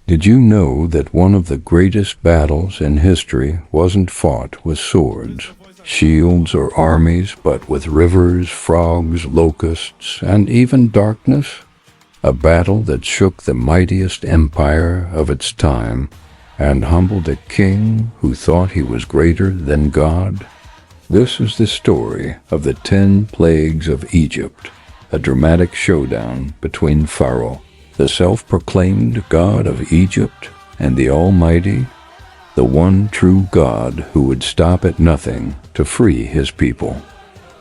Did you know that one of the greatest battles in history wasn't fought with swords, shields, or armies, but with rivers, frogs, locusts, and even darkness? A battle that shook the mightiest empire of its time and humbled a king who thought he was greater than God? This is the story of the 10 plagues of Egypt, a dramatic showdown between Pharaoh, the self-proclaimed God of Egypt, and the Almighty, the one true God who would stop at nothing to free his people.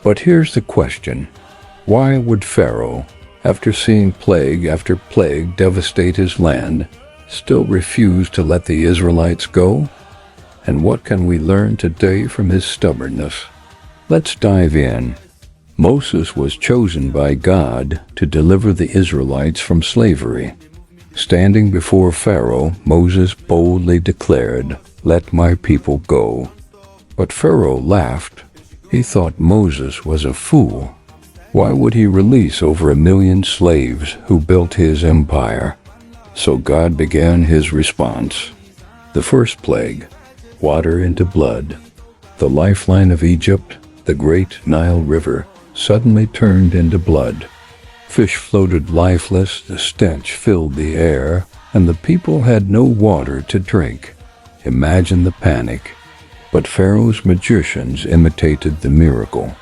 But here's the question: why would Pharaoh, after seeing plague after plague devastate his land, still refuse to let the Israelites go? And what can we learn today from his stubbornness? Let's dive in. Moses was chosen by God to deliver the Israelites from slavery. Standing before Pharaoh, Moses boldly declared, "Let my people go." But Pharaoh laughed. He thought Moses was a fool. Why would he release over 1,000,000 slaves who built his empire? So God began his response. The first plague: water into blood. The lifeline of Egypt, the great Nile River, suddenly turned into blood. Fish floated lifeless, the stench filled the air, and the people had no water to drink. Imagine the panic. But Pharaoh's magicians imitated the miracle,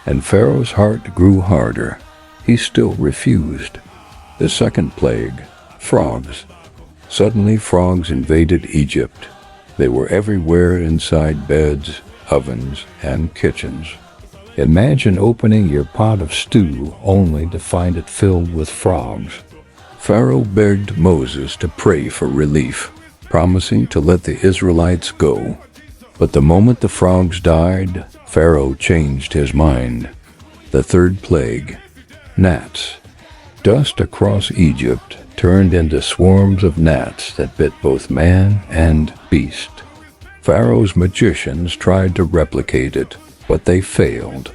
and Pharaoh's heart grew harder. He still refused. The second plague: frogs. Suddenly frogs invaded Egypt. They were everywhere inside beds, ovens, and kitchens. Imagine opening your pot of stew only to find it filled with frogs. Pharaoh begged Moses to pray for relief, promising to let the Israelites go. But the moment the frogs died, Pharaoh changed his mind. The third plague: gnats. Dust across Egypt turned into swarms of gnats that bit both man and beast. Pharaoh's magicians tried to replicate it, but they failed.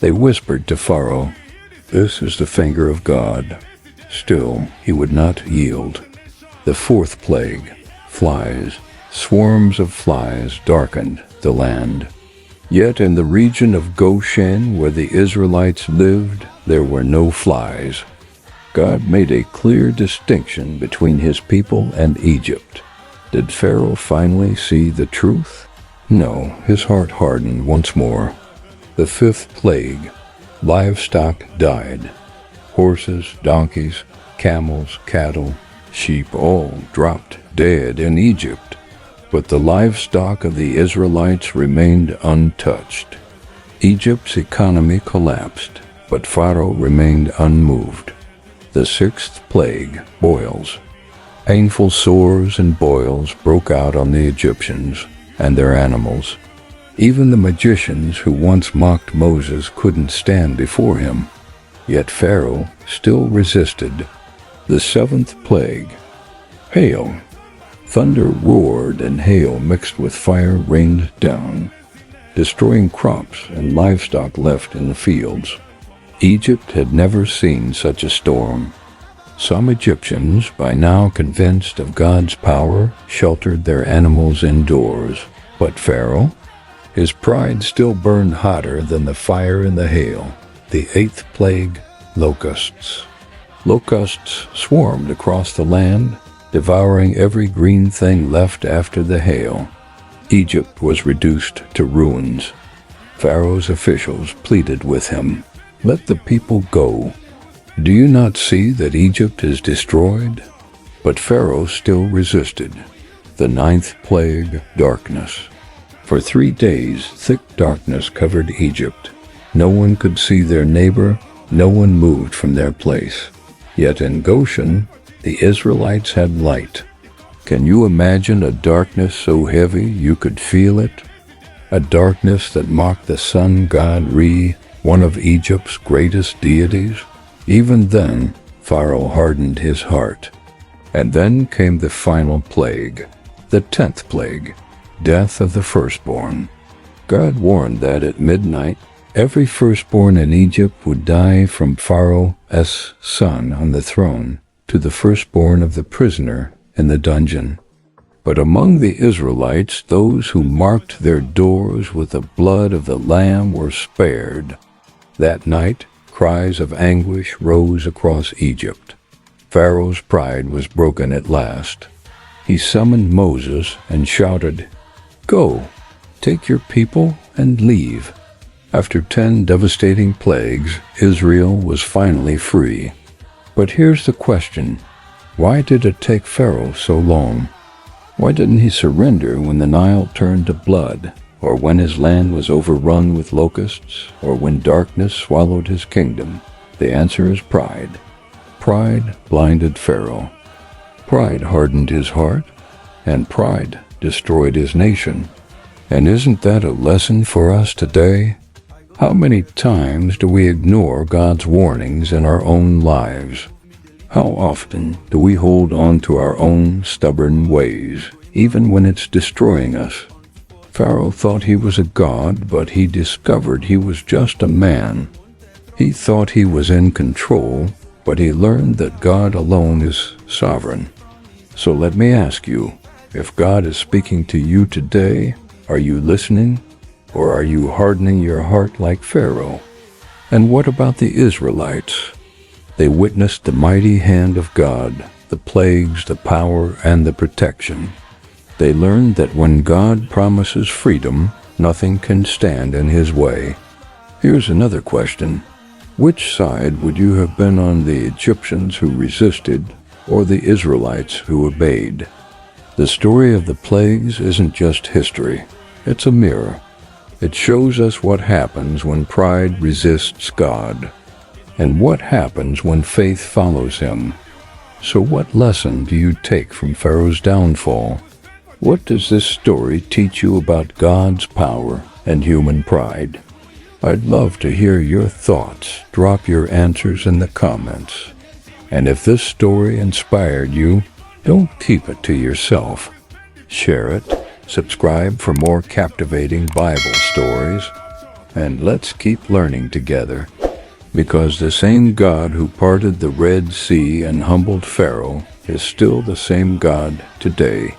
They whispered to Pharaoh, "This is the finger of God." Still, he would not yield. The fourth plague: flies. Swarms of flies darkened the land. Yet in the region of Goshen, where the Israelites lived, there were no flies. God made a clear distinction between his people and Egypt. Did Pharaoh finally see the truth? No, his heart hardened once more. The fifth plague: livestock died. Horses, donkeys, camels, cattle, sheep all dropped dead in Egypt. But the livestock of the Israelites remained untouched. Egypt's economy collapsed, but Pharaoh remained unmoved. The sixth plague: boils. Painful sores and boils broke out on the Egyptians and their animals. Even the magicians who once mocked Moses couldn't stand before him. Yet Pharaoh still resisted. The seventh plague: hail. Thunder roared and hail mixed with fire rained down, destroying crops and livestock left in the fields. Egypt had never seen such a storm. Some Egyptians, by now convinced of God's power, sheltered their animals indoors. But Pharaoh? His pride still burned hotter than the fire in the hail. The eighth plague: locusts. Locusts swarmed across the land, devouring every green thing left after the hail. Egypt was reduced to ruins. Pharaoh's officials pleaded with him, "Let the people go. Do you not see that Egypt is destroyed?" But Pharaoh still resisted. The ninth plague: darkness. For 3 days, thick darkness covered Egypt. No one could see their neighbor. No one moved from their place. Yet in Goshen, the Israelites had light. Can you imagine a darkness so heavy you could feel it? A darkness that mocked the sun god Re, one of Egypt's greatest deities? Even then, Pharaoh hardened his heart. And then came the final plague, the 10th plague: death of the firstborn. God warned that at midnight, every firstborn in Egypt would die, from Pharaoh's son on the throne to the firstborn of the prisoner in the dungeon. But among the Israelites, those who marked their doors with the blood of the Lamb were spared. That night, cries of anguish rose across Egypt. Pharaoh's pride was broken at last. He summoned Moses and shouted, "Go, take your people and leave." After 10 devastating plagues, Israel was finally free. But here's the question: why did it take Pharaoh so long? Why didn't he surrender when the Nile turned to blood, or when his land was overrun with locusts, or when darkness swallowed his kingdom? The answer is pride. Pride blinded Pharaoh. Pride hardened his heart, and pride destroyed his nation. And isn't that a lesson for us today? How many times do we ignore God's warnings in our own lives? How often do we hold on to our own stubborn ways, even when it's destroying us? Pharaoh thought he was a god, but he discovered he was just a man. He thought he was in control, but he learned that God alone is sovereign. So let me ask you, if God is speaking to you today, are you listening, or are you hardening your heart like Pharaoh? And what about the Israelites? They witnessed the mighty hand of God, the plagues, the power, and the protection. They learned that when God promises freedom, nothing can stand in his way. Here's another question. Which side would you have been on, the Egyptians who resisted, or the Israelites who obeyed? The story of the plagues isn't just history. It's a mirror. It shows us what happens when pride resists God, and what happens when faith follows him. So what lesson do you take from Pharaoh's downfall? What does this story teach you about God's power and human pride? I'd love to hear your thoughts. Drop your answers in the comments. And if this story inspired you, don't keep it to yourself. Share it, subscribe for more captivating Bible stories, and let's keep learning together. Because the same God who parted the Red Sea and humbled Pharaoh is still the same God today.